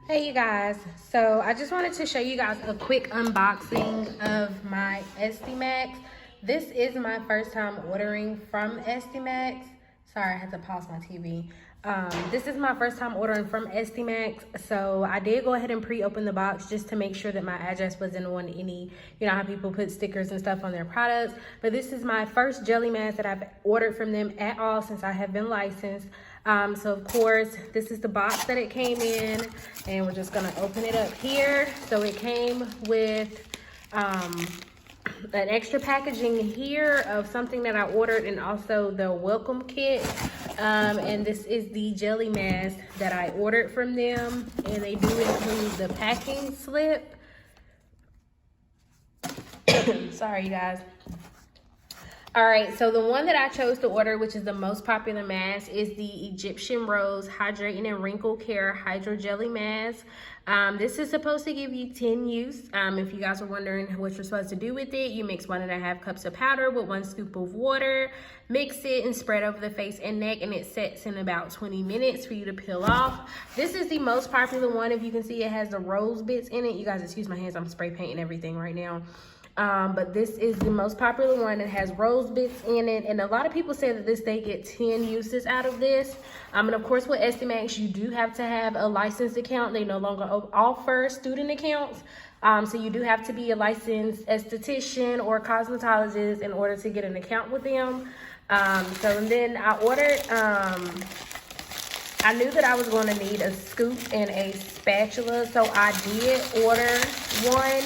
Hey you guys, so I just wanted to show you guys a quick unboxing of my Esthemax. This is my first time ordering from Esthemax. Sorry, I had to pause my TV. This is my first time ordering from Esthemax, so I did go ahead and pre-open the box just to make sure that my address wasn't on any, you know how people put stickers and stuff on their products. But this is my first jelly mask that I've ordered from them at all since I have been licensed. So of course, this is the box that it came in, and we're just gonna open it up here. So it came with an extra packaging here of something that I ordered, and also the welcome kit. And this is the jelly mask that I ordered from them, and they do include the packing slip. Sorry, you guys. All right, so the one that I chose to order, which is the most popular mask, is the Egyptian Rose Hydrating and Wrinkle Care Hydro Jelly Mask. This is supposed to give you 10 use. If you guys are wondering what you're supposed to do with it, you mix 1.5 cups of powder with 1 scoop of water, mix it and spread over the face and neck, and it sets in about 20 minutes for you to peel off. This is the most popular one. If you can see, it has the rose bits in it. You guys excuse my hands, I'm spray painting everything right now. But this is the most popular one. It has rose bits in it, and a lot of people say that they get 10 uses out of this. And of course, with Esthemax, you do have to have a licensed account. They no longer offer student accounts, so you do have to be a licensed esthetician or cosmetologist in order to get an account with them. So then I ordered. I knew that I was going to need a scoop and a spatula, so I did order one.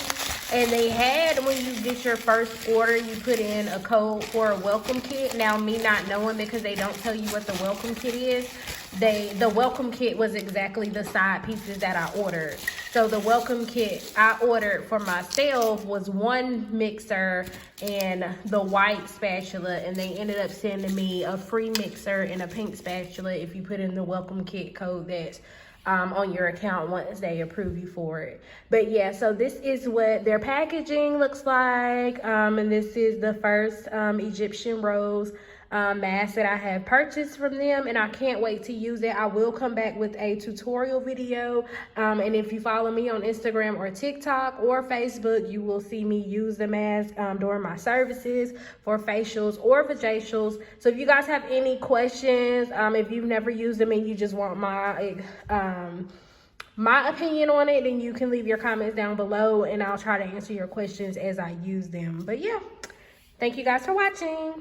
And they had, when you get your first order, you put in a code for a welcome kit. Now, me not knowing, because they don't tell you what the welcome kit is, the welcome kit was exactly the side pieces that I ordered. So the welcome kit I ordered for myself was 1 mixer and the white spatula, and they ended up sending me a free mixer and a pink spatula if you put in the welcome kit code that's on your account once they approve you for it. But yeah, so this is what their packaging looks like, and this is the first Egyptian Rose mask that I have purchased from them, and I can't wait to use it. I will come back with a tutorial video, and if you follow me on Instagram or TikTok or Facebook, you will see me use the mask during my services for facials or vajacials. So if you guys have any questions, if you've never used them and you just want my opinion on it, then you can leave your comments down below, and I'll try to answer your questions as I use them. But yeah, thank you guys for watching.